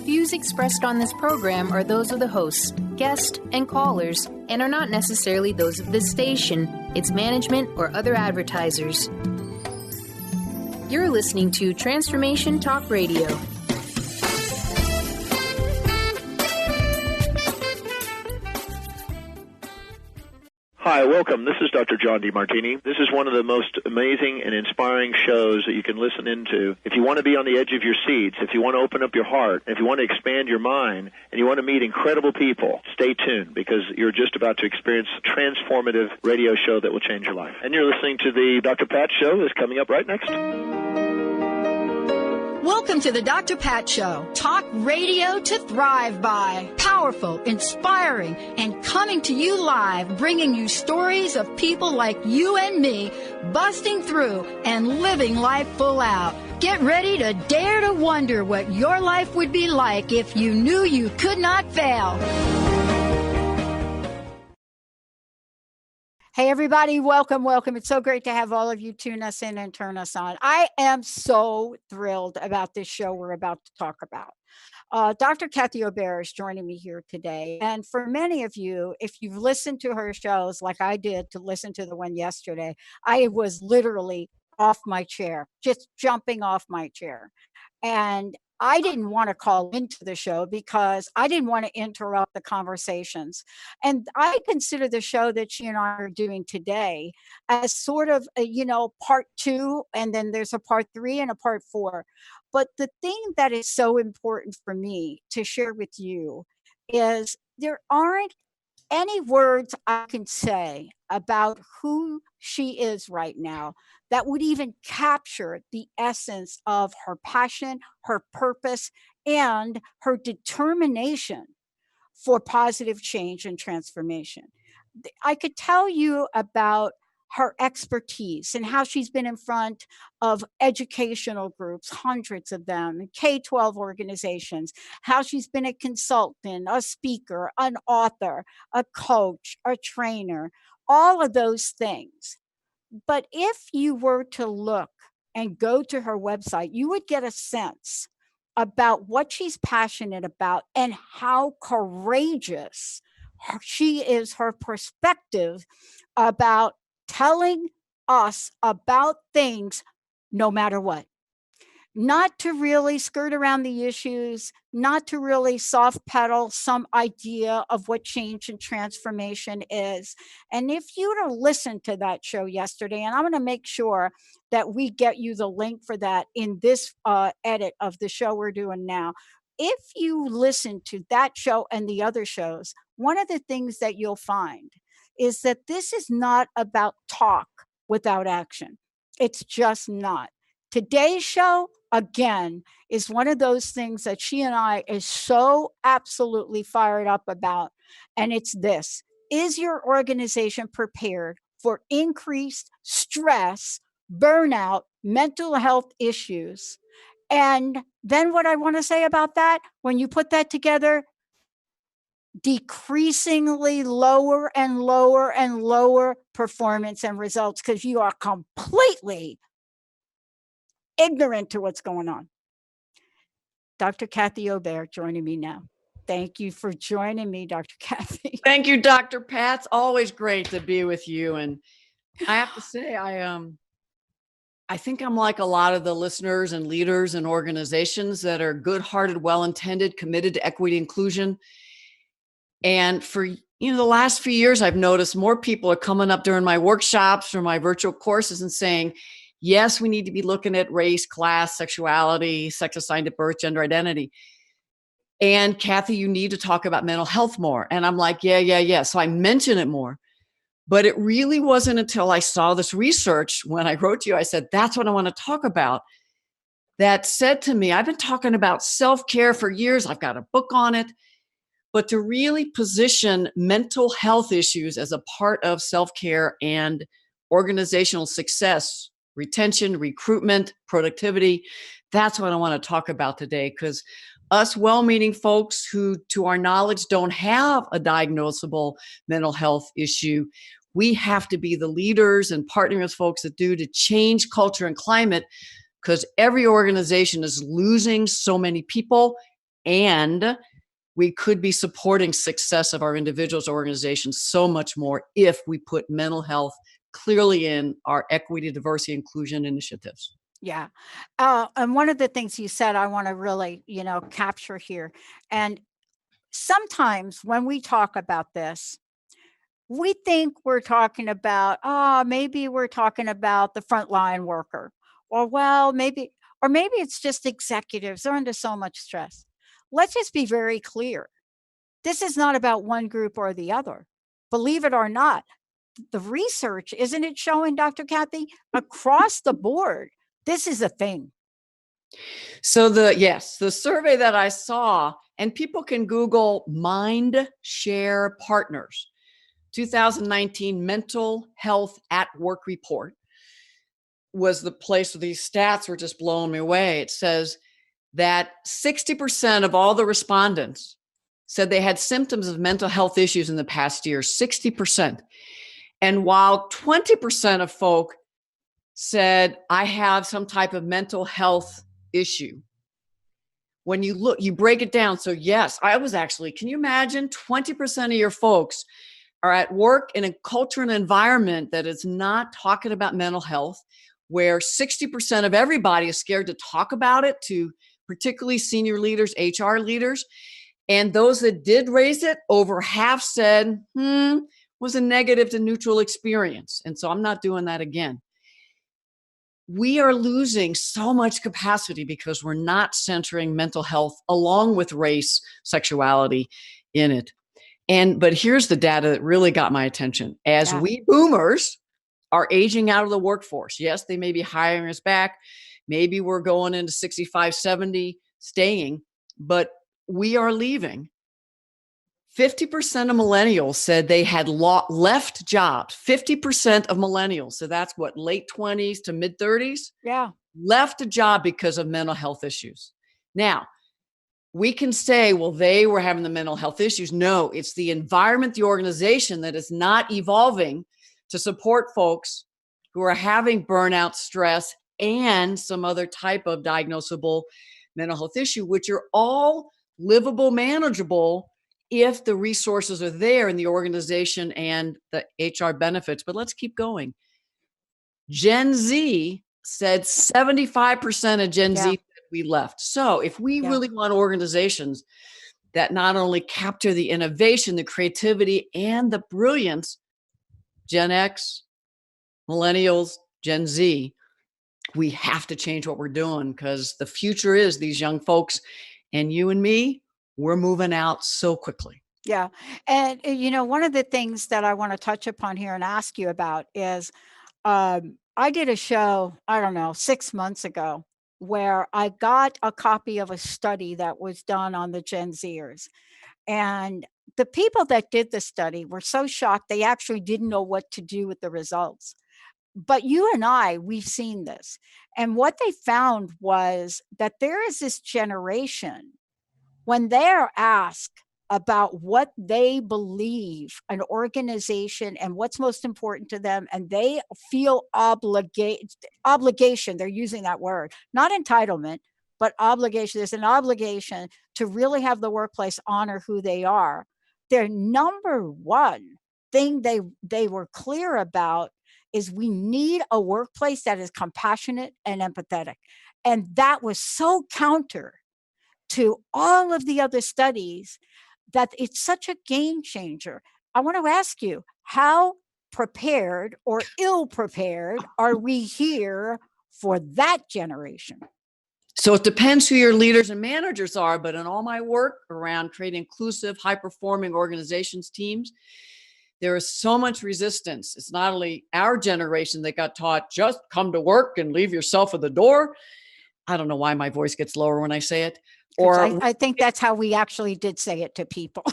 Views expressed on this program are those of the hosts, guests, and callers, and are not necessarily those of this station, its management, or other advertisers. You're listening to Transformation Talk Radio. Hi, welcome. This is Dr. John DeMartini. This is one of the most amazing and inspiring shows that you can listen into. If you want to be on the edge of your seats, if you want to open up your heart, if you want to expand your mind, and you want to meet incredible people, stay tuned because you're just about to experience a transformative radio show that will change your life. And you're listening to the Dr. Pat Show that's coming up right next. Welcome to the Dr. Pat Show. Talk radio to thrive by. Powerful, inspiring, and coming to you live, bringing you stories of people like you and me, busting through and living life full out. Get ready to dare to wonder what your life would be like if you knew you could not fail. Hey, everybody. Welcome. It's so great to have all of you tune us in and turn us on. I am so thrilled about this show we're about to talk about. Dr. Kathy Obear is joining me here today. And for many of you, if you've listened to her shows like I did to listen to the one yesterday, I was literally off my chair, just jumping off my chair. And I didn't want to call into the show because I didn't want to interrupt the conversations. And I consider the show that she and I are doing today as sort of, part 2, and then there's a part 3 and a part 4. But the thing that is so important for me to share with you is there aren't any words I can say about who she is right now that would even capture the essence of her passion, her purpose, and her determination for positive change and transformation. I could tell you about her expertise and how she's been in front of educational groups, hundreds of them, K-12 organizations, how she's been a consultant, a speaker, an author, a coach, a trainer, all of those things. But if you were to look and go to her website, you would get a sense about what she's passionate about and how courageous she is, her perspective about telling us about things no matter what. Not to really skirt around the issues, not to really soft pedal some idea of what change and transformation is. And if you'd have listened to that show yesterday, and I'm going to make sure that we get you the link for that in this edit of the show we're doing now. If you listen to that show and the other shows, one of the things that you'll find is that this is not about talk without action. It's just not. Today's show, again, is one of those things that she and I is so absolutely fired up about. And it's this: is your organization prepared for increased stress, burnout, mental health issues? And then what I want to say about that, when you put that together, decreasingly lower and lower and lower performance and results because you are completely ignorant to what's going on. Dr. Kathy Obear joining me now. Thank you for joining me, Dr. Kathy. Thank you, Dr. Pat. It's always great to be with you. And I have to say, I think I'm like a lot of the listeners and leaders and organizations that are good-hearted, well-intended, committed to equity inclusion. And for the last few years, I've noticed more people are coming up during my workshops or my virtual courses and saying, yes, we need to be looking at race, class, sexuality, sex assigned at birth, gender identity. And Kathy, you need to talk about mental health more. And I'm like, yeah. So I mention it more. But it really wasn't until I saw this research when I wrote to you, I said, that's what I want to talk about. That said to me, I've been talking about self-care for years. I've got a book on it. But to really position mental health issues as a part of self-care and organizational success, retention, recruitment, productivity, that's what I want to talk about today. Because us well-meaning folks who, to our knowledge, don't have a diagnosable mental health issue, we have to be the leaders and partnering with folks that do to change culture and climate, because every organization is losing so many people And we could be supporting success of our individuals, organizations so much more if we put mental health clearly in our equity, diversity, inclusion initiatives. Yeah. And one of the things you said, I want to really, capture here. And sometimes when we talk about this, we think we're talking about, maybe we're talking about the frontline worker, or maybe it's just executives. They're under so much stress. Let's just be very clear. This is not about one group or the other. Believe it or not, the research, isn't it showing, Dr. Kathy, across the board, this is a thing. So the survey that I saw, and people can Google Mind Share Partners, 2019 Mental Health at Work Report, was the place where these stats were just blowing me away. It says that 60% of all the respondents said they had symptoms of mental health issues in the past year, 60%. And while 20% of folk said, I have some type of mental health issue, when you look, you break it down. So yes, can you imagine 20% of your folks are at work in a culture and environment that is not talking about mental health, where 60% of everybody is scared to talk about it, to particularly senior leaders, HR leaders. And those that did raise it, over half said, was a negative to neutral experience. And so I'm not doing that again. We are losing so much capacity because we're not centering mental health along with race, sexuality in it. But here's the data that really got my attention. As we boomers are aging out of the workforce, yes, they may be hiring us back. Maybe we're going into 65, 70, staying, but we are leaving. 50% of millennials said they had left jobs. 50% of millennials, so that's what, late 20s to mid 30s? Yeah. Left a job because of mental health issues. Now, we can say, well, they were having the mental health issues. No, it's the environment, the organization that is not evolving to support folks who are having burnout, stress, and some other type of diagnosable mental health issue, which are all livable, manageable if the resources are there in the organization and the HR benefits. But let's keep going. Gen Z said 75% of Gen Z said we left. So if we really want organizations that not only capture the innovation, the creativity, and the brilliance, Gen X, Millennials, Gen Z, we have to change what we're doing, because the future is these young folks, and you and me, we're moving out so quickly. Yeah. And, one of the things that I want to touch upon here and ask you about is, I did a show, 6 months ago, where I got a copy of a study that was done on the Gen Zers. And the people that did the study were so shocked, they actually didn't know what to do with the results. But you and I, we've seen this. And what they found was that there is this generation, when they're asked about what they believe an organization and what's most important to them, and they feel obligation, they're using that word, not entitlement, but obligation. There's an obligation to really have the workplace honor who they are. Their number one thing they were clear about is, we need a workplace that is compassionate and empathetic. And that was so counter to all of the other studies that it's such a game changer. I want to ask you, how prepared or ill prepared are we here for that generation? So it depends who your leaders and managers are, but in all my work around creating inclusive, high-performing organizations, teams, there is so much resistance. It's not only our generation that got taught, just come to work and leave yourself at the door. I don't know why my voice gets lower when I say it. Or I think that's how we actually did say it to people.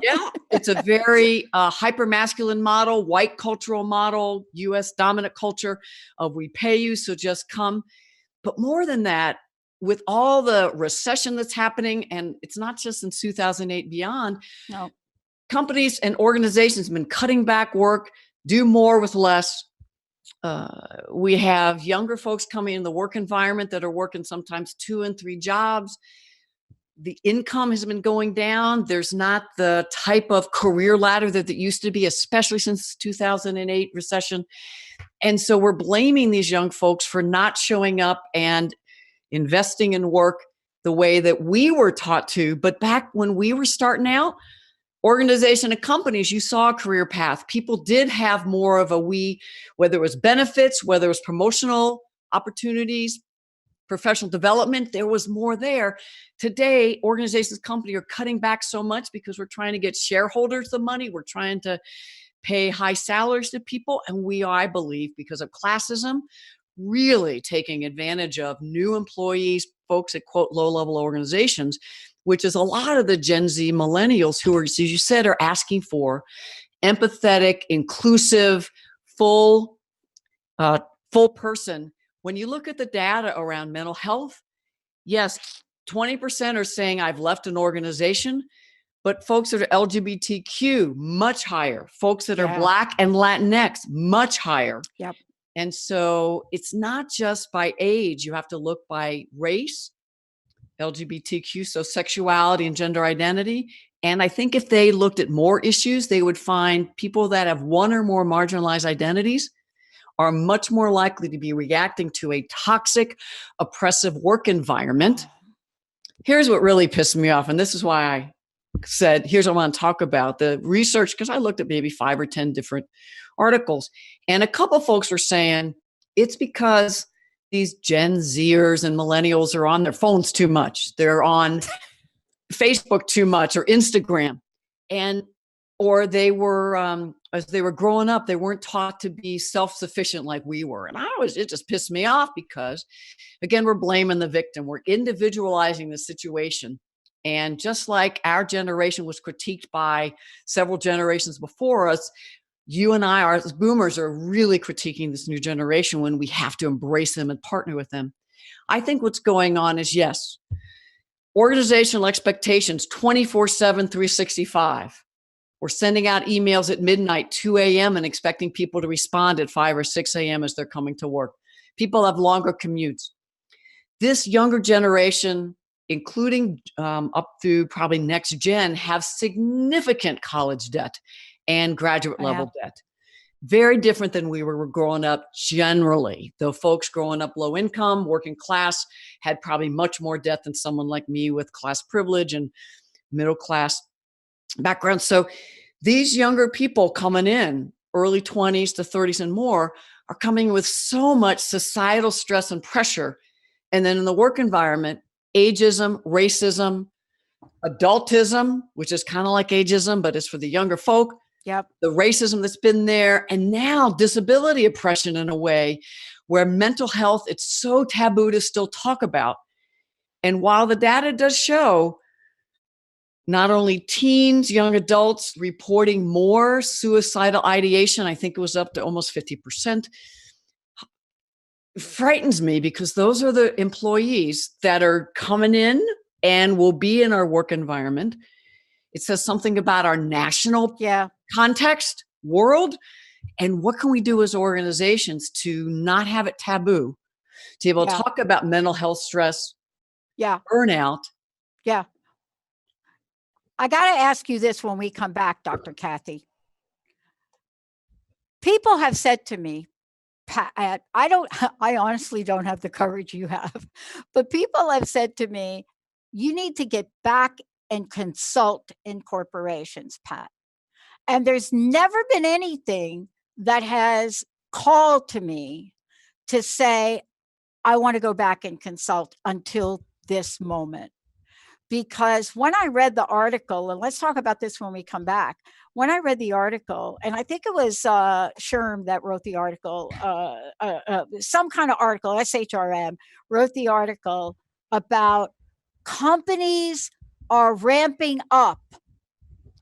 Yeah, it's a very hyper-masculine model, white cultural model, U.S. dominant culture of, we pay you, so just come. But more than that, with all the recession that's happening, and it's not just in 2008 beyond, no, companies and organizations have been cutting back work, do more with less. We have younger folks coming in the work environment that are working sometimes 2 and 3 jobs. the income has been going down. There's not the type of career ladder that used to be, especially since 2008 recession. And so we're blaming these young folks for not showing up and investing in work the way that we were taught to. But back when we were starting out, organization and companies, you saw a career path. People did have more of whether it was benefits, whether it was promotional opportunities, professional development, there was more there. Today, organizations, companies are cutting back so much because we're trying to get shareholders the money. We're trying to pay high salaries to people. And we are, I believe, because of classism, really taking advantage of new employees, folks at quote low-level organizations, which is a lot of the Gen Z millennials who are, as you said, are asking for empathetic, inclusive, full person. When you look at the data around mental health, yes, 20% are saying I've left an organization, but folks that are LGBTQ, much higher. Folks that are Black and Latinx, much higher. Yep. And so it's not just by age. You have to look by race, LGBTQ, so sexuality and gender identity. And I think if they looked at more issues, they would find people that have one or more marginalized identities are much more likely to be reacting to a toxic, oppressive work environment. Here's what really pissed me off, and this is why I said, here's what I want to talk about. The research, because I looked at maybe 5 or 10 different articles, and a couple folks were saying it's because these Gen Zers and millennials are on their phones too much. They're on Facebook too much or Instagram. Or they were, as they were growing up, they weren't taught to be self-sufficient like we were. And it just pissed me off because, again, we're blaming the victim. We're individualizing the situation. And just like our generation was critiqued by several generations before us, you and I, as boomers, are really critiquing this new generation when we have to embrace them and partner with them. I think what's going on is, yes, organizational expectations 24/7, 365. We're sending out emails at midnight, 2 a.m. and expecting people to respond at 5 or 6 a.m. as they're coming to work. People have longer commutes. This younger generation, including up through probably next gen, have significant college debt and graduate level debt. Very different than we were growing up generally. Though folks growing up low income, working class, had probably much more debt than someone like me with class privilege and middle class background. So these younger people coming in, early 20s to 30s and more, are coming with so much societal stress and pressure. And then in the work environment, ageism, racism, adultism, which is kind of like ageism, but it's for the younger folk. Yep. The racism that's been there, and now disability oppression in a way where mental health, it's so taboo to still talk about. And while the data does show not only teens, young adults reporting more suicidal ideation, I think it was up to almost 50%, frightens me because those are the employees that are coming in and will be in our work environment. It says something about our national context, world, and what can we do as organizations to not have it taboo, to be able to talk about mental health stress, burnout. Yeah. I got to ask you this when we come back, Dr. Kathy. People have said to me, Pat, I honestly don't have the courage you have, but people have said to me, you need to get back and consult in corporations, Pat. And there's never been anything that has called to me to say, I want to go back and consult until this moment. Because when I read the article, and let's talk about this when we come back, when I read the article, and I think it was Sherm that wrote the article, some kind of article, SHRM, wrote the article about companies are ramping up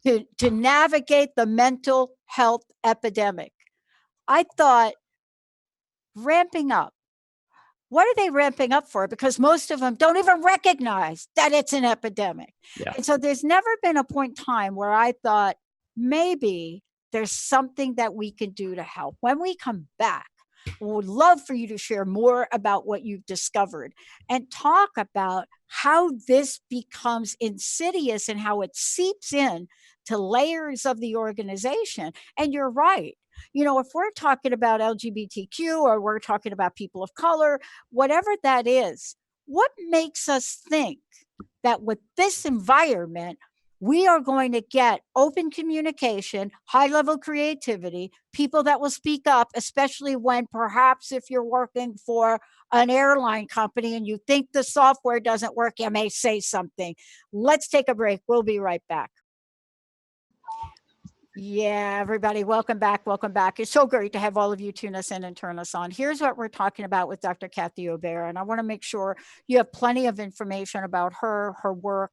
to navigate the mental health epidemic. I thought, ramping up. What are they ramping up for? Because most of them don't even recognize that it's an epidemic. Yeah. And so there's never been a point in time where I thought maybe there's something that we can do to help. When we come back, We would love for you to share more about what you've discovered and talk about how this becomes insidious and how it seeps in to layers of the organization. And you're right. If we're talking about LGBTQ or we're talking about people of color, whatever that is, what makes us think that with this environment, we are going to get open communication, high level creativity, people that will speak up, especially when perhaps if you're working for an airline company and you think the software doesn't work, you may say something. Let's take a break. We'll be right back. Yeah, everybody, welcome back. Welcome back. It's so great to have all of you tune us in and turn us on. Here's what we're talking about with Dr. Kathy Obear. And I want to make sure you have plenty of information about her work,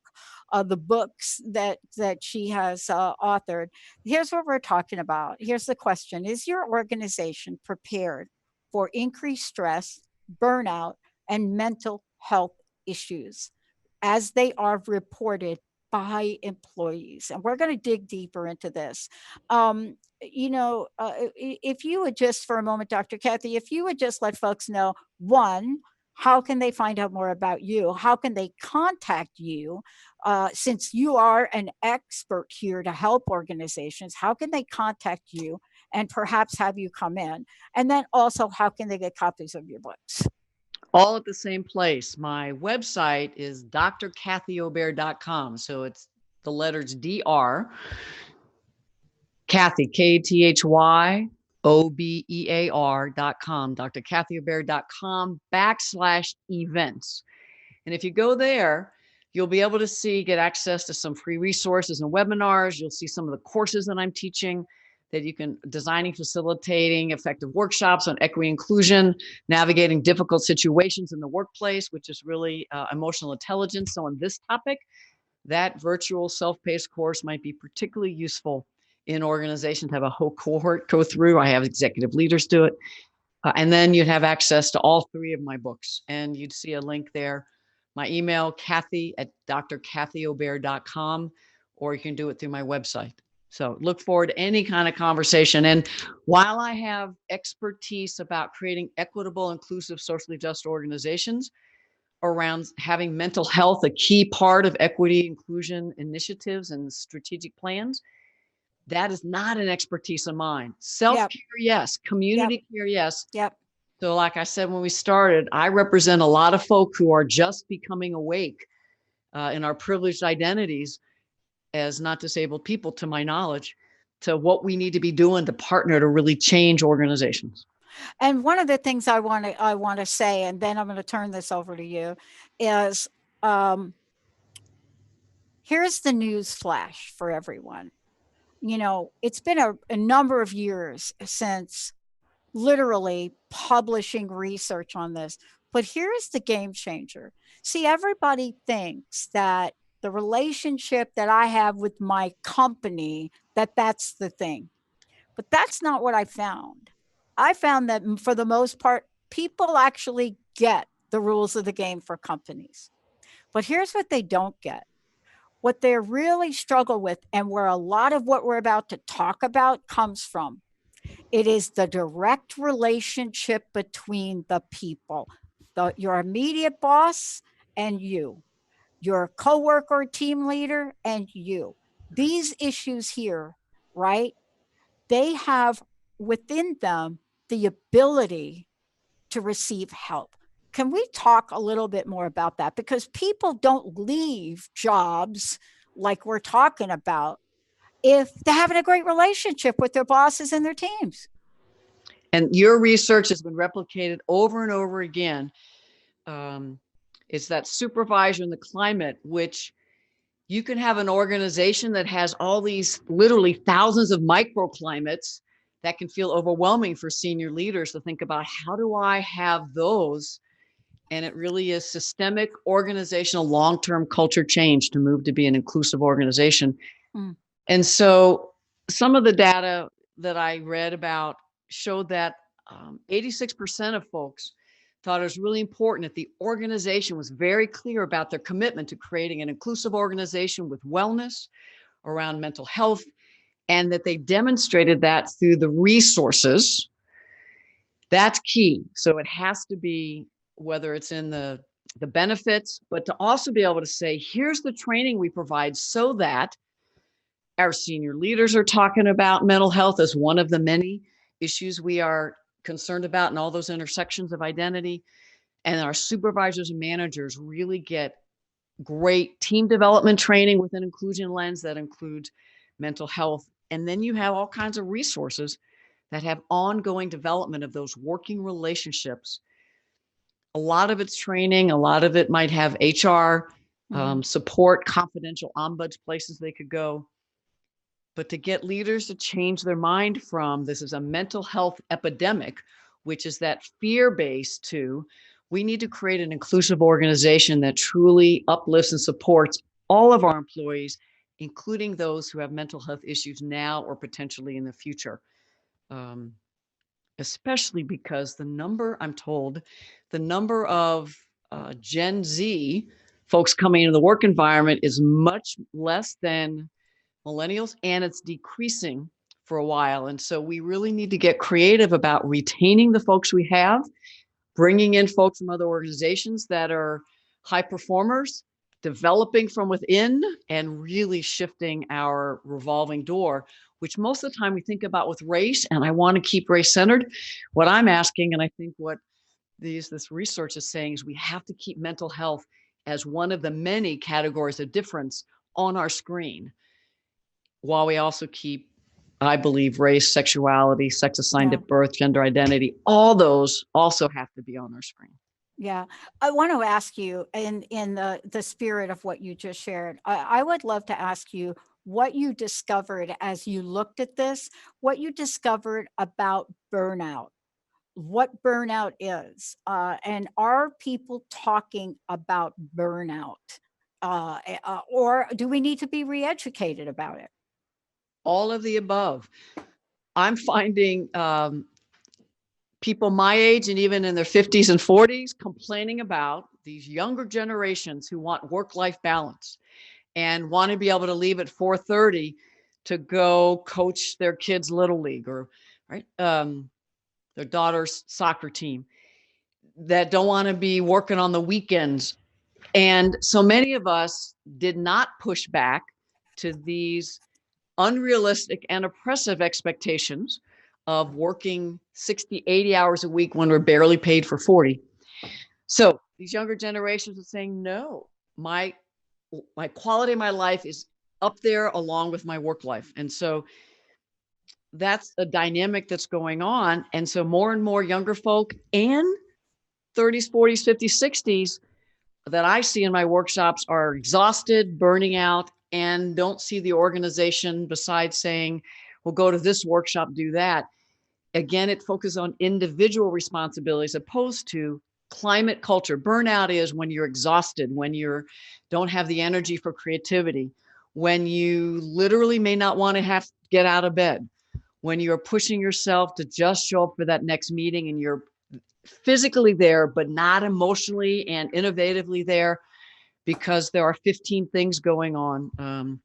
the books that she has authored. Here's what we're talking about. Here's the question. Is your organization prepared for increased stress, burnout, and mental health issues as they are reported by employees? And we're going to dig deeper into this. If you would just for a moment, Dr. Kathy, if you would just let folks know, one, how can they find out more about you? How can they contact you? Since you are an expert here to help organizations, how can they contact you and perhaps have you come in? And then also, how can they get copies of your books? All at the same place. My website is drkathyobear.com. So it's the letters DR, Kathy, KATHYOBEAR.com, drkathyobear.com/events. And if you go there, you'll be able to get access to some free resources and webinars. You'll see some of the courses that I'm teaching that you can designing, facilitating effective workshops on equity inclusion, navigating difficult situations in the workplace, which is really emotional intelligence. So on this topic, that virtual self-paced course might be particularly useful in organizations to have a whole cohort go through. I have executive leaders do it. And then you'd have access to all three of my books. And you'd see a link there. My email, Kathy@drkathyobear.com, or you can do it through my website. So look forward to any kind of conversation. And while I have expertise about creating equitable, inclusive, socially just organizations around having mental health a key part of equity, inclusion initiatives and strategic plans, that is not an expertise of mine. Self-care, yes. Community care, yes. Yep. So like I said, when we started, I represent a lot of folk who are just becoming awake in our privileged identities as not disabled people, to my knowledge, to what we need to be doing to partner to really change organizations. And one of the things I want to say, and then I'm going to turn this over to you, is here's the news flash for everyone. It's been a number of years since literally publishing research on this, but here's the game changer. See, everybody thinks that the relationship that I have with my company, that's the thing, but that's not what I found. I found that for the most part, people actually get the rules of the game for companies. But here's what they don't get. What they really struggle with, and where a lot of what we're about to talk about comes from, it is the direct relationship between the people, your immediate boss and you, your coworker, team leader, and you. These issues here, right? They have within them the ability to receive help. Can we talk a little bit more about that? Because people don't leave jobs like we're talking about if they're having a great relationship with their bosses and their teams. And your research has been replicated over and over again. It's that supervisor in the climate, which you can have an organization that has all these literally thousands of microclimates that can feel overwhelming for senior leaders to think about, how do I have those? And it really is systemic, organizational, long-term culture change to move to be an inclusive organization. Mm. And so some of the data that I read about showed that 86% of folks thought it was really important that the organization was very clear about their commitment to creating an inclusive organization with wellness around mental health, and that they demonstrated that through the resources That's key. So it has to be, whether it's in the benefits, but to also be able to say, here's the training we provide so that our senior leaders are talking about mental health as one of the many issues we are concerned about in all those intersections of identity. And our supervisors and managers really get great team development training with an inclusion lens that includes mental health. And then you have all kinds of resources that have ongoing development of those working relationships. A lot of it's training, a lot of it might have HR support, confidential ombuds, places they could go. But to get leaders to change their mind from this is a mental health epidemic, which is that fear-based, to we need to create an inclusive organization that truly uplifts and supports all of our employees, including those who have mental health issues now or potentially in the future. Especially because I'm told, the number of Gen Z folks coming into the work environment is much less than millennials, and it's decreasing for a while. And so we really need to get creative about retaining the folks we have, bringing in folks from other organizations that are high performers, developing from within, and really shifting our revolving door, which most of the time we think about with race. And I want to keep race centered. What I'm asking, and I think what this research is saying, is we have to keep mental health as one of the many categories of difference on our screen, while we also keep, I believe, race, sexuality, sex assigned at birth, gender identity, all those also have to be on our screen. Yeah. I want to ask you, in the spirit of what you just shared, I would love to ask you what you discovered as you looked at this, what you discovered about burnout, what burnout is, and are people talking about burnout? Or do we need to be re-educated about it? All of the above. I'm finding people my age and even in their 50s and 40s complaining about these younger generations who want work-life balance and want to be able to leave at 4:30 to go coach their kids' little league or their daughter's soccer team, that don't want to be working on the weekends. And so many of us did not push back to these unrealistic and oppressive expectations of working 60, 80 hours a week when we're barely paid for 40. So these younger generations are saying, no, my quality of my life is up there along with my work life. And so that's a dynamic that's going on. And so more and more younger folk and 30s, 40s, 50s, 60s that I see in my workshops are exhausted, burning out, and don't see the organization besides saying, we'll go to this workshop, do that. Again, it focuses on individual responsibilities opposed to climate culture. Burnout is when you're exhausted, when you don't have the energy for creativity, when you literally may not want to have to get out of bed, when you're pushing yourself to just show up for that next meeting and you're physically there, but not emotionally and innovatively there because there are 15 things going on.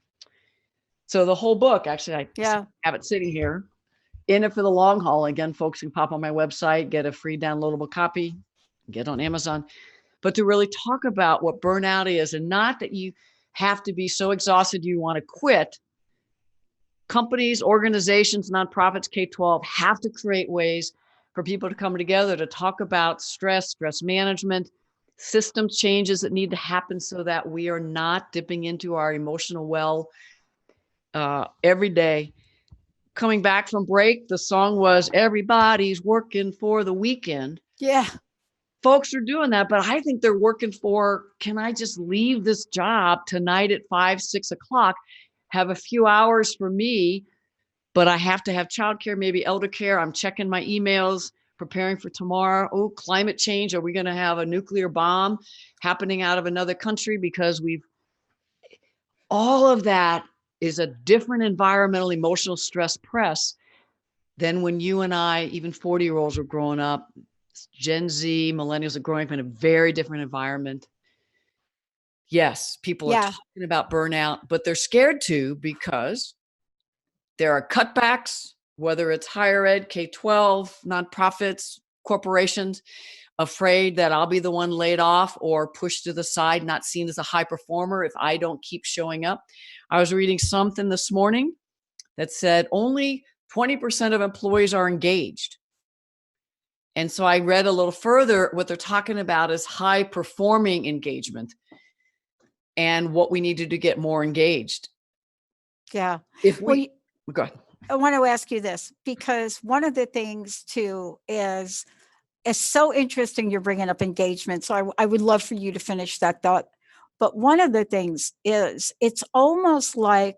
So the whole book, actually, I have it sitting here, In It for the Long Haul. Again, folks can pop on my website, get a free downloadable copy, get on Amazon, but to really talk about what burnout is, and not that you have to be so exhausted you want to quit. Companies, organizations, nonprofits, K-12 have to create ways for people to come together to talk about stress management, system changes that need to happen so that we are not dipping into our emotional well every day. Coming back from break, the song was Everybody's Working for the Weekend. Yeah. Folks are doing that, but I think they're working for, can I just leave this job tonight at 5, 6 o'clock, have a few hours for me, but I have to have childcare, maybe elder care. I'm checking my emails, preparing for tomorrow. Oh, climate change. Are we going to have a nuclear bomb happening out of another country? Because all of that is a different environmental, emotional stress press than when you and I, even 40-year-olds, were growing up. Gen Z, millennials are growing up in a very different environment. Yes, people are talking about burnout, but they're scared to because there are cutbacks, whether it's higher ed, K-12, nonprofits, corporations, afraid that I'll be the one laid off or pushed to the side, not seen as a high performer if I don't keep showing up. I was reading something this morning that said only 20% of employees are engaged. And so I read a little further. What they're talking about is high performing engagement and what we need to do to get more engaged. Yeah. If we go ahead. I want to ask you this, because one of the things too is it's so interesting you're bringing up engagement. So I would love for you to finish that thought. But one of the things is it's almost like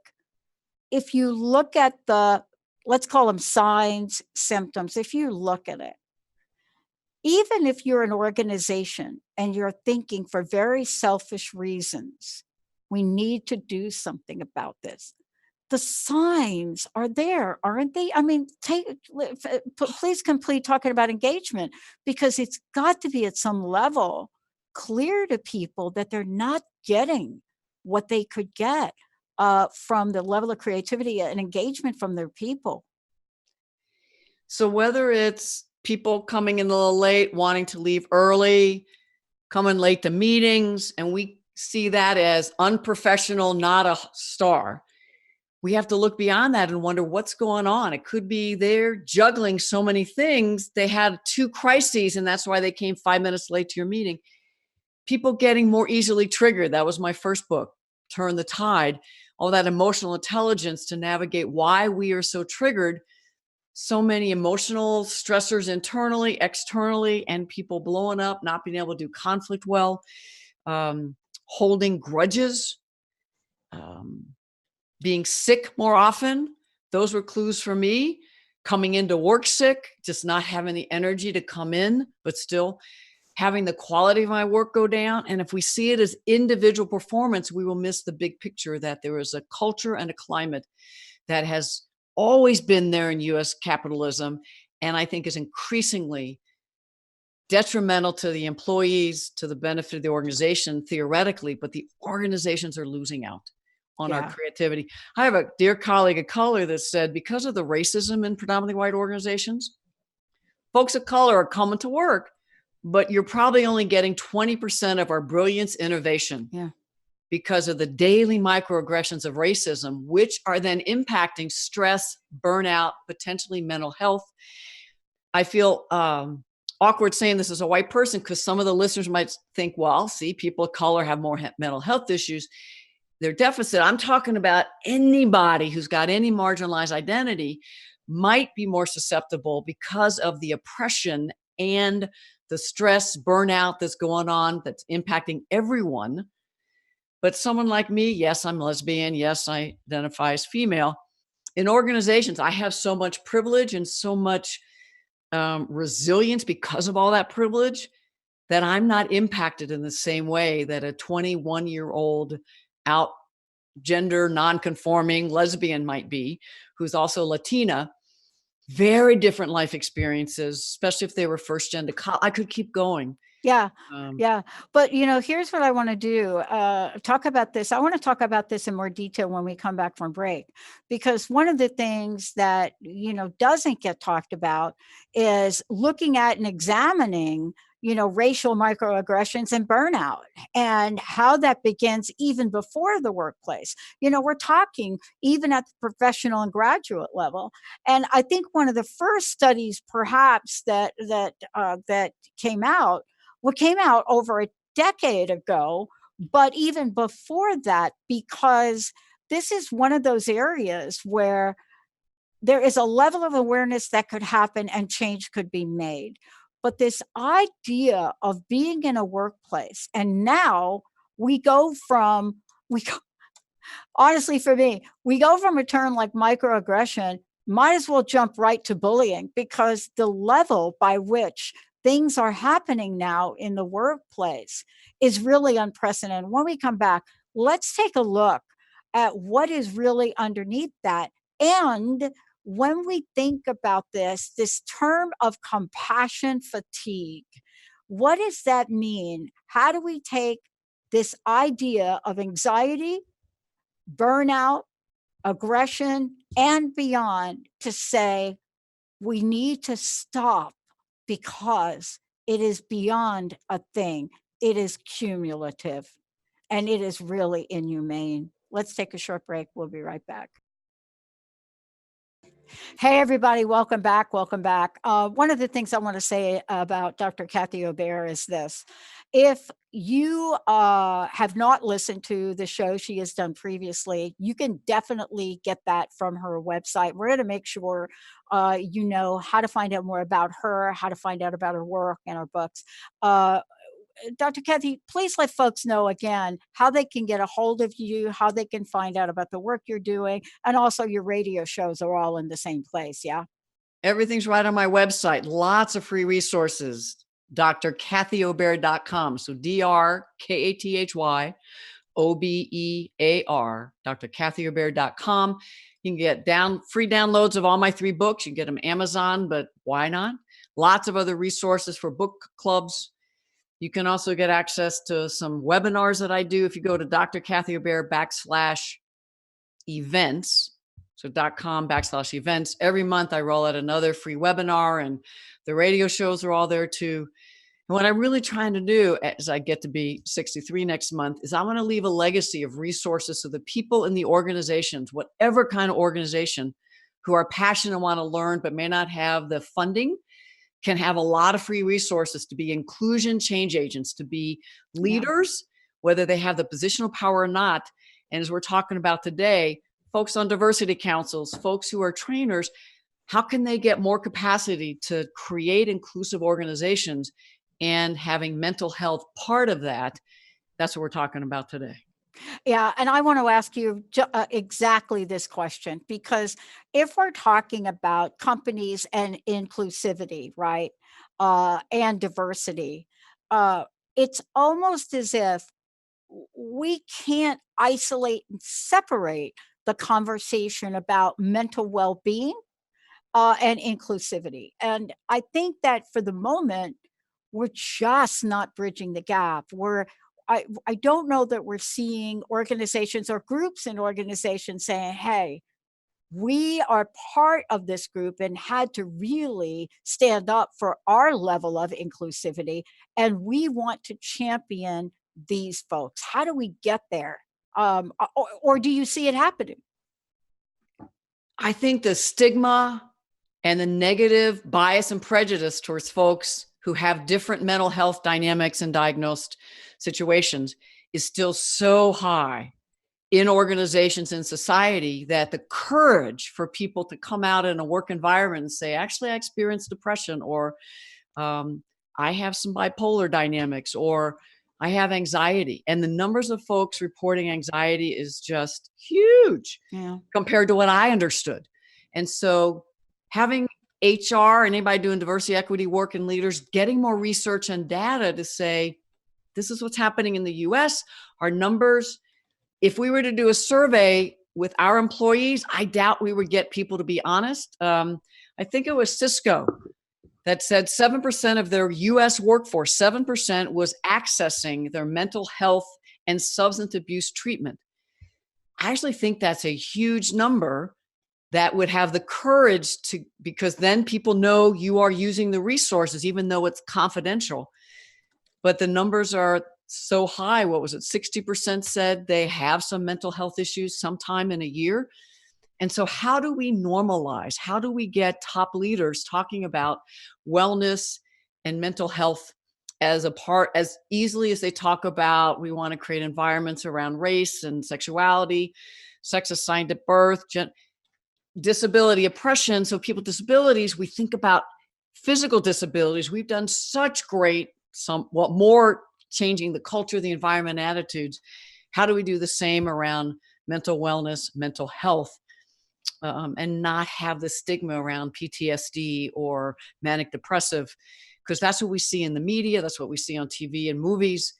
if you look at the, let's call them signs, symptoms, if you look at it, even if you're an organization and you're thinking for very selfish reasons, we need to do something about this. The signs are there, aren't they? I mean, please complete talking about engagement, because it's got to be at some level clear to people that they're not getting what they could get from the level of creativity and engagement from their people. So whether it's people coming in a little late, wanting to leave early, coming late to meetings, and we see that as unprofessional, not a star. We have to look beyond that and wonder what's going on. It could be they're juggling so many things. They had 2 crises, and that's why they came 5 minutes late to your meeting. People getting more easily triggered. That was my first book, Turn the Tide. All that emotional intelligence to navigate why we are so triggered. So many emotional stressors internally, externally, and people blowing up, not being able to do conflict well, holding grudges, being sick more often. Those were clues for me. Coming into work sick, just not having the energy to come in, but still having the quality of my work go down. And if we see it as individual performance, we will miss the big picture that there is a culture and a climate that has always been there in US capitalism, and I think is increasingly detrimental to the employees, to the benefit of the organization theoretically, but the organizations are losing out on our creativity. I have a dear colleague of color that said, because of the racism in predominantly white organizations, folks of color are coming to work, but you're probably only getting 20% of our brilliance innovation. Yeah. Because of the daily microaggressions of racism, which are then impacting stress, burnout, potentially mental health. I feel awkward saying this as a white person, because some of the listeners might think, well, see, people of color have more mental health issues. Their deficit. I'm talking about anybody who's got any marginalized identity might be more susceptible because of the oppression and the stress, burnout that's going on, that's impacting everyone. But someone like me, yes, I'm lesbian. Yes, I identify as female. In organizations, I have so much privilege and so much resilience because of all that privilege that I'm not impacted in the same way that a 21-year-old out gender non-conforming lesbian might be, who's also Latina. Very different life experiences, especially if they were first gen to college. I could keep going. Yeah. But, here's what I want to do. Talk about this. I want to talk about this in more detail when we come back from break, because one of the things that, doesn't get talked about is looking at and examining, racial microaggressions and burnout, and how that begins even before the workplace. We're talking even at the professional and graduate level. And I think one of the first studies perhaps that came out, what came out over a decade ago, but even before that, because this is one of those areas where there is a level of awareness that could happen and change could be made. But this idea of being in a workplace, and now honestly, for me, we go from a term like microaggression, might as well jump right to bullying, because the level by which things are happening now in the workplace is really unprecedented. When we come back, let's take a look at what is really underneath that. And when we think about this term of compassion fatigue, what does that mean? How do we take this idea of anxiety, burnout, aggression, and beyond to say we need to stop because it is beyond a thing. It is cumulative, and it is really inhumane. Let's take a short break. We'll be right back. Hey, everybody, welcome back. Welcome back. One of the things I want to say about Dr. Kathy Obear is this. If you have not listened to the show she has done previously, you can definitely get that from her website. We're going to make sure you know how to find out more about her, how to find out about her work and her books. Dr. Kathy, please let folks know again how they can get a hold of you, how they can find out about the work you're doing, and also your radio shows are all in the same place. Yeah. Everything's right on my website. Lots of free resources. drkathyobear.com. So DrKathyObear, drkathyobear.com. You can get free downloads of all my 3 books. You can get them Amazon, but why not? Lots of other resources for book clubs. You can also get access to some webinars that I do if you go to drkathyobear.com/events. So .com/events. Every month I roll out another free webinar, and the radio shows are all there too. And what I'm really trying to do as I get to be 63 next month is I want to leave a legacy of resources so the people in the organizations, whatever kind of organization, who are passionate and want to learn but may not have the funding, can have a lot of free resources to be inclusion change agents, to be leaders, whether they have the positional power or not. And as we're talking about today, folks on diversity councils, folks who are trainers, how can they get more capacity to create inclusive organizations and having mental health part of that? That's what we're talking about today. Yeah, and I want to ask you exactly this question, because if we're talking about companies and inclusivity, right, and diversity, it's almost as if we can't isolate and separate the conversation about mental well-being and inclusivity. And I think that for the moment, we're just not bridging the gap. I don't know that we're seeing organizations or groups in organizations saying, hey, we are part of this group and had to really stand up for our level of inclusivity. And we want to champion these folks. How do we get there? Or do you see it happening? I think the stigma and the negative bias and prejudice towards folks who have different mental health dynamics and diagnosed situations is still so high in organizations and society that the courage for people to come out in a work environment and say, actually, I experienced depression, or I have some bipolar dynamics, or I have anxiety. And the numbers of folks reporting anxiety is just huge compared to what I understood. And so having HR and anybody doing diversity, equity work and leaders getting more research and data to say, this is what's happening in the US. Our numbers, if we were to do a survey with our employees, I doubt we would get people to be honest. I think it was Cisco that said 7% of their US workforce, 7% was accessing their mental health and substance abuse treatment. I actually think that's a huge number that would have the courage to, because then people know you are using the resources, even though it's confidential. But the numbers are so high. What was it? 60% said they have some mental health issues sometime in a year. And so how do we normalize? How do we get top leaders talking about wellness and mental health as a part, as easily as they talk about, we want to create environments around race and sexuality, sex assigned at birth, disability, oppression. So people with disabilities, we think about physical disabilities. We've done such great, more changing the culture, the environment, attitudes. How do we do the same around mental wellness, mental health, and not have the stigma around PTSD or manic depressive? Because that's what we see in the media. That's what we see on TV and movies.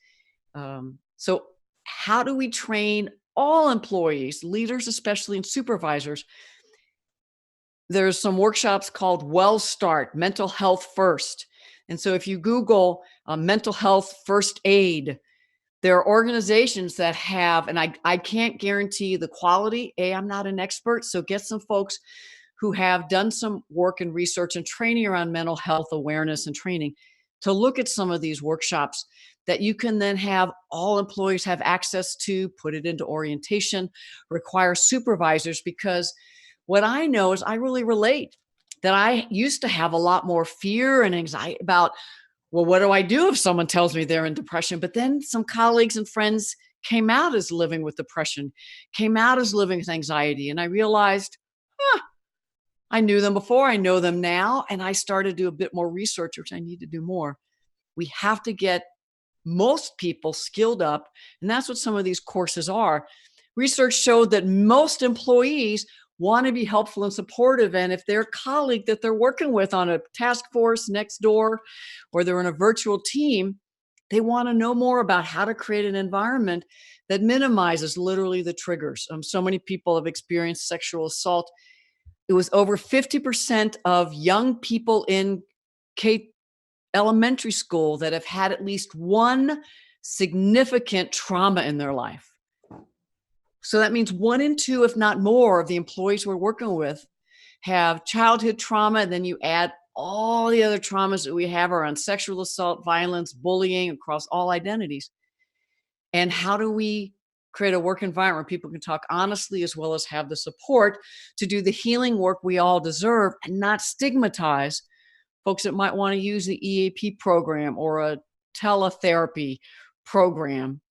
So how do we train all employees, leaders, especially, and supervisors? There's some workshops called Well Start, Mental Health First. And so if you Google mental health first aid, there are organizations that have, and I can't guarantee the quality. I'm not an expert. So get some folks who have done some work and research and training around mental health awareness and training to look at some of these workshops that you can then have all employees have access to, put it into orientation, require supervisors, because what I know is I really relate that I used to have a lot more fear and anxiety about, well, what do I do if someone tells me they're in depression? But then some colleagues and friends came out as living with depression, came out as living with anxiety. And I realized, I knew them before, I know them now. And I started to do a bit more research, which I need to do more. We have to get most people skilled up. And that's what some of these courses are. Research showed that most employees want to be helpful and supportive. And if their colleague that they're working with on a task force next door, or they're in a virtual team, they want to know more about how to create an environment that minimizes literally the triggers. So many people have experienced sexual assault. It was over 50% of young people in elementary school that have had at least one significant trauma in their life. So that means 1 in 2, if not more, of the employees we're working with have childhood trauma. And then you add all the other traumas that we have around sexual assault, violence, bullying across all identities. And how do we create a work environment where people can talk honestly, as well as have the support to do the healing work we all deserve, and not stigmatize folks that might want to use the EAP program or a teletherapy program.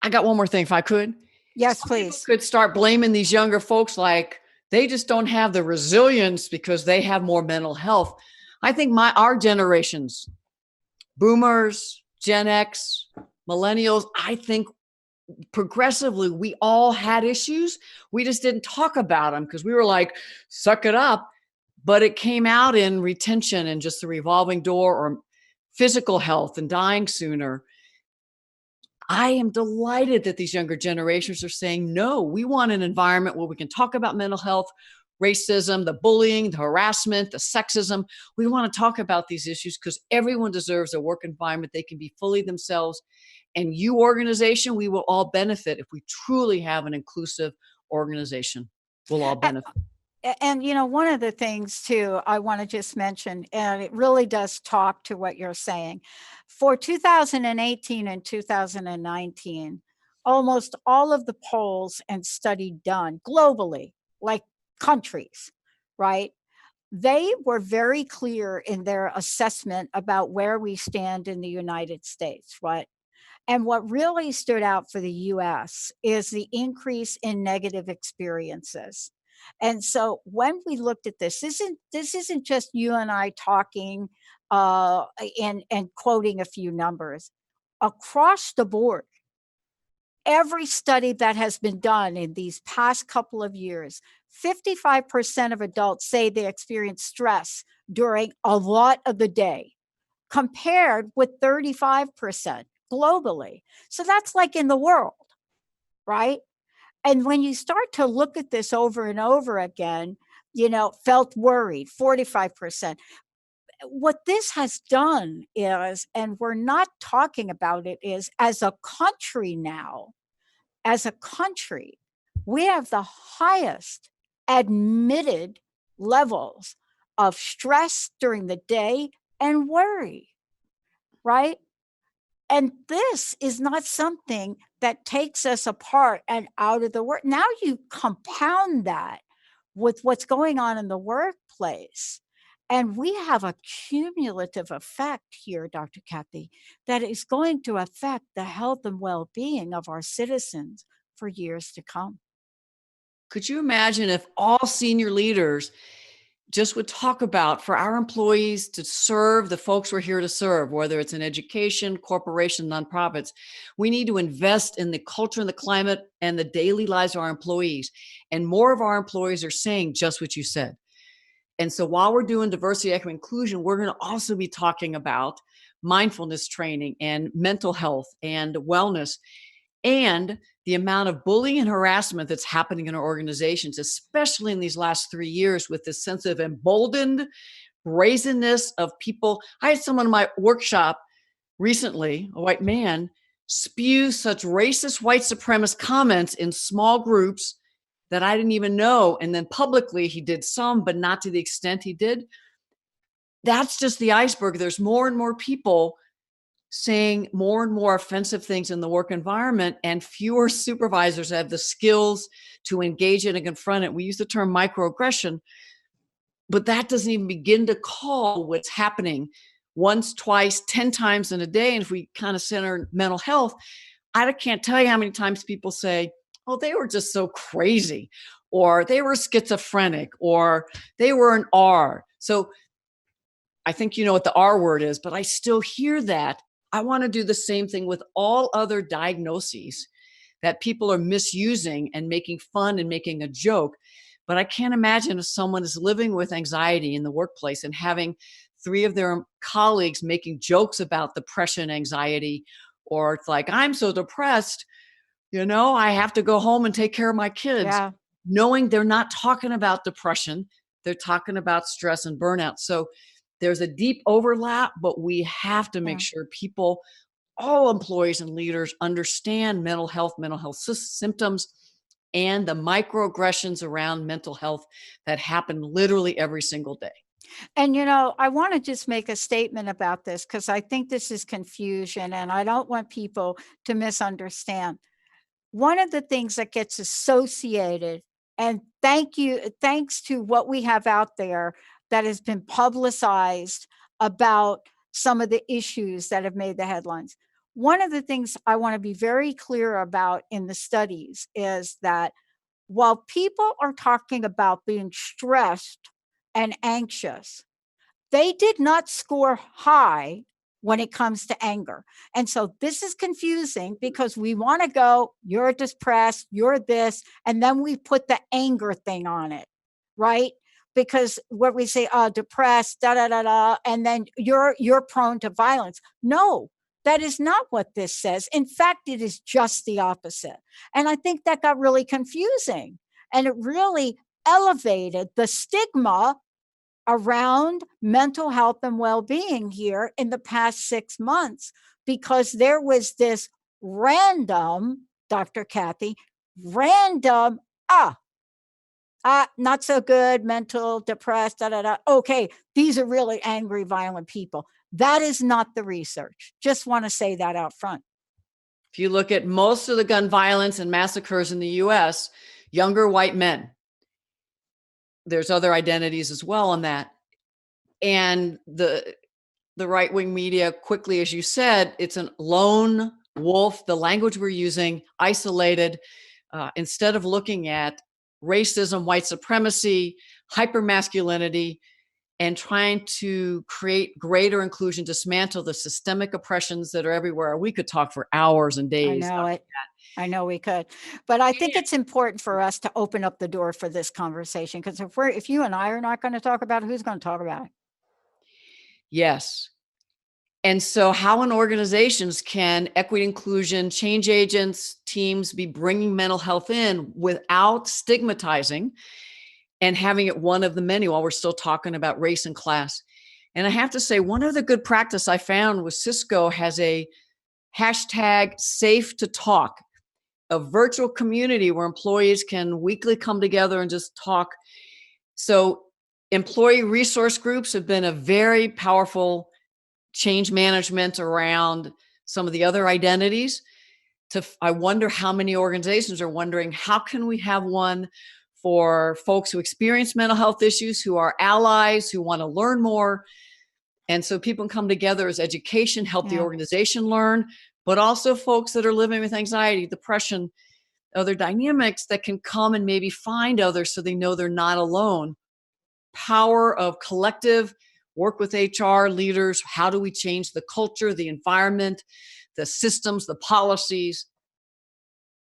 I got one more thing, if I could. Yes, Some please. people could start blaming these younger folks like they just don't have the resilience because they have more mental health. I think our generations, boomers, Gen X, millennials, I think progressively we all had issues. We just didn't talk about them because we were like, suck it up. But it came out in retention and just the revolving door, or physical health and dying sooner. I am delighted that these younger generations are saying, no, we want an environment where we can talk about mental health, racism, the bullying, the harassment, the sexism. We want to talk about these issues because everyone deserves a work environment they can be fully themselves. And you organization, we will all benefit if we truly have an inclusive organization. We'll all benefit. And, one of the things too, I want to just mention, and it really does talk to what you're saying. For 2018 and 2019, almost all of the polls and study done globally, like countries, right? They were very clear in their assessment about where we stand in the United States, right? And what really stood out for the US is the increase in negative experiences. And so when we looked at this isn't just you and I talking and quoting a few numbers. Across the board, every study that has been done in these past couple of years, 55% of adults say they experience stress during a lot of the day, compared with 35% globally. So that's like in the world, right? And when you start to look at this over and over again, felt worried, 45%. What this has done is, and we're not talking about it, is as a country now, we have the highest admitted levels of stress during the day and worry, right? And this is not something that takes us apart and out of the work. Now you compound that with what's going on in the workplace. And we have a cumulative effect here, Dr. Kathy, that is going to affect the health and well-being of our citizens for years to come. Could you imagine if all senior leaders just would talk about, for our employees to serve the folks we're here to serve, whether it's in education, corporation, nonprofits, we need to invest in the culture and the climate and the daily lives of our employees. And more of our employees are saying just what you said. And so while we're doing diversity, equity, inclusion, we're going to also be talking about mindfulness training and mental health and wellness, and the amount of bullying and harassment that's happening in our organizations, especially in these last 3 years, with this sense of emboldened brazenness of people. I had someone in my workshop recently, a white man, spew such racist white supremacist comments in small groups that I didn't even know. And then publicly he did some, but not to the extent he did. That's just the iceberg. There's more and more people saying more and more offensive things in the work environment, and fewer supervisors have the skills to engage it and confront it. We use the term microaggression, but that doesn't even begin to call what's happening once, twice, 10 times in a day. And if we kind of center mental health, I can't tell you how many times people say, oh, they were just so crazy, or they were schizophrenic, or they were an R. So I think you know what the R word is, but I still hear that. I want to do the same thing with all other diagnoses that people are misusing and making fun and making a joke. But I can't imagine if someone is living with anxiety in the workplace and having 3 of their colleagues making jokes about depression, anxiety, or it's like, I'm so depressed, I have to go home and take care of my kids. Yeah. Knowing they're not talking about depression, they're talking about stress and burnout. So there's a deep overlap, but we have to make sure people, all employees and leaders, understand mental health symptoms, and the microaggressions around mental health that happen literally every single day. And, I want to just make a statement about this because I think this is confusion and I don't want people to misunderstand. One of the things that gets associated, and thanks to what we have out there that has been publicized about some of the issues that have made the headlines. One of the things I want to be very clear about in the studies is that while people are talking about being stressed and anxious, they did not score high when it comes to anger. And so this is confusing because we want to go, you're depressed, you're this, and then we put the anger thing on it, right? Because what we say, depressed, da da da da, and then you're prone to violence. No, that is not what this says. In fact, it is just the opposite. And I think that got really confusing, and it really elevated the stigma around mental health and well-being here in the past 6 months, because there was this random, Dr. Kathy, random, not so good, mental, depressed, da, da, da. Okay, these are really angry, violent people. That is not the research. Just want to say that out front. If you look at most of the gun violence and massacres in the US, younger white men. There's other identities as well on that. And the right-wing media, quickly, as you said, it's a lone wolf, the language we're using, isolated, instead of looking at racism, white supremacy, hypermasculinity, and trying to create greater inclusion, dismantle the systemic oppressions that are everywhere. We could talk for hours and days. I know it. I know we could, but I think it's important for us to open up the door for this conversation, because if you and I are not going to talk about it, who's going to talk about it? Yes. And so how in organizations can equity, inclusion, change agents, teams be bringing mental health in without stigmatizing and having it one of the many, while we're still talking about race and class? And I have to say, one of the good practice I found was Cisco has a hashtag safe to talk, a virtual community where employees can weekly come together and just talk. So employee resource groups have been a very powerful change management around some of the other identities. I wonder how many organizations are wondering, how can we have one for folks who experience mental health issues, who are allies, who want to learn more? And so people can come together as education, help the organization learn, but also folks that are living with anxiety, depression, other dynamics that can come and maybe find others so they know they're not alone. Power of collective work with HR leaders. How do we change the culture, the environment, the systems, the policies?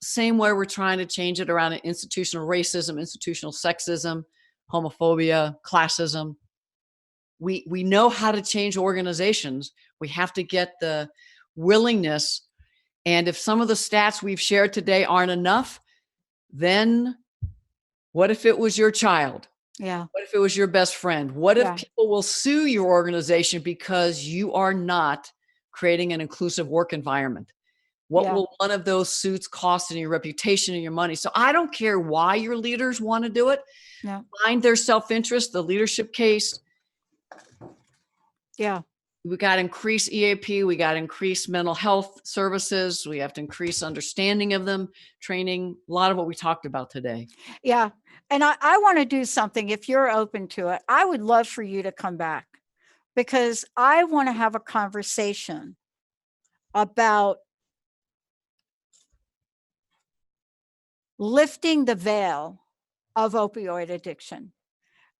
Same way we're trying to change it around institutional racism, institutional sexism, homophobia, classism. We know how to change organizations. We have to get the willingness. And if some of the stats we've shared today aren't enough, then what if it was your child? Yeah. What if it was your best friend? What if people will sue your organization because you are not creating an inclusive work environment? What will one of those suits cost in your reputation and your money? So I don't care why your leaders want to do it. Yeah. Find their self-interest, the leadership case. Yeah. We got to increase EAP. We got to increase mental health services. We have to increase understanding of them, training, a lot of what we talked about today. Yeah. And I want to do something. If you're open to it, I would love for you to come back, because I want to have a conversation about lifting the veil of opioid addiction.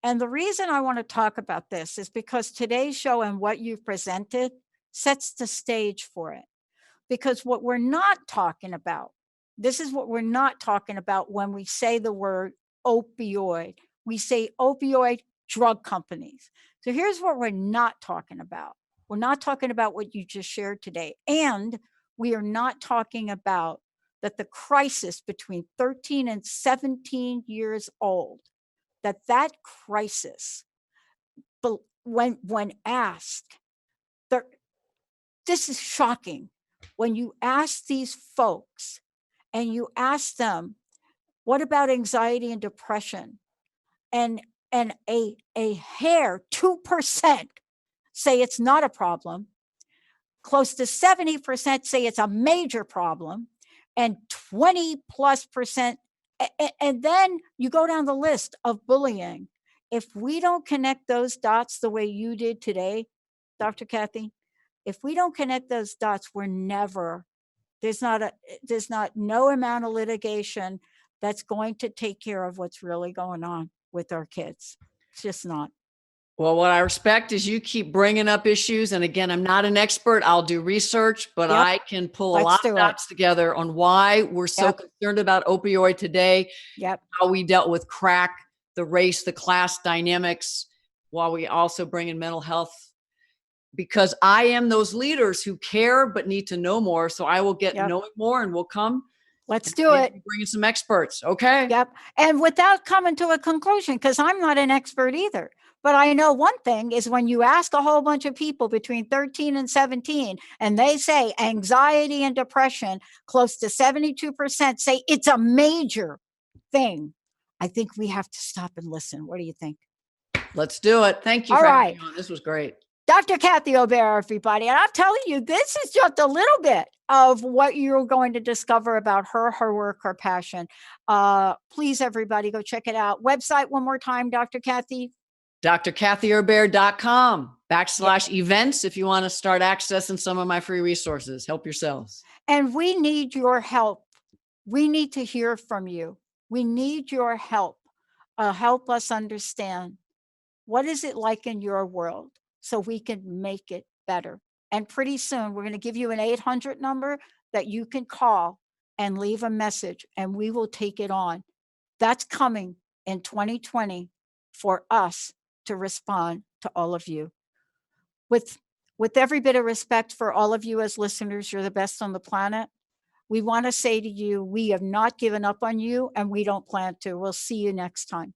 And the reason I want to talk about this is because today's show and what you've presented sets the stage for it. Because what we're not talking about, this is what we're not talking about when we say the word opioid. We say opioid drug companies. So here's what we're not talking about. We're not talking about what you just shared today. And we are not talking about that the crisis between 13 and 17 years old, that crisis, when asked, this is shocking. When you ask these folks and you ask them, what about anxiety and depression? And a hair, 2% say it's not a problem. Close to 70% say it's a major problem, and 20+%. And then you go down the list of bullying. If we don't connect those dots the way you did today, Dr. Kathy, if we don't connect those dots, we're never, there's not no amount of litigation that's going to take care of what's really going on with our kids. It's just not. Well, what I respect is you keep bringing up issues. And again, I'm not an expert. I'll do research, but I can pull a lot of dots together on why we're so concerned about opioid today, how we dealt with crack, the race, the class dynamics, while we also bring in mental health. Because I am those leaders who care but need to know more. So I will get knowing more, and we'll come. Let's do it. Bring in some experts. Okay. Yep. And without coming to a conclusion, because I'm not an expert either. But I know one thing is, when you ask a whole bunch of people between 13 and 17, and they say anxiety and depression, close to 72% say it's a major thing. I think we have to stop and listen. What do you think? Let's do it. Thank you for having me on. This was great. Dr. Kathy Obear, everybody. And I'm telling you, this is just a little bit of what you're going to discover about her work, her passion. Please, everybody, go check it out. Website one more time, Dr. Kathy. drkathyobear.com/events if you want to start accessing some of my free resources. Help yourselves. And we need your help. We need to hear from you. We need your help. Help us understand, what is it like in your world, so we can make it better. And pretty soon we're going to give you an 800 number that you can call and leave a message, and we will take it on. That's coming in 2020 for us to respond to all of you. With every bit of respect for all of you as listeners, you're the best on the planet. We want to say to you, we have not given up on you, and we don't plan to. We'll see you next time.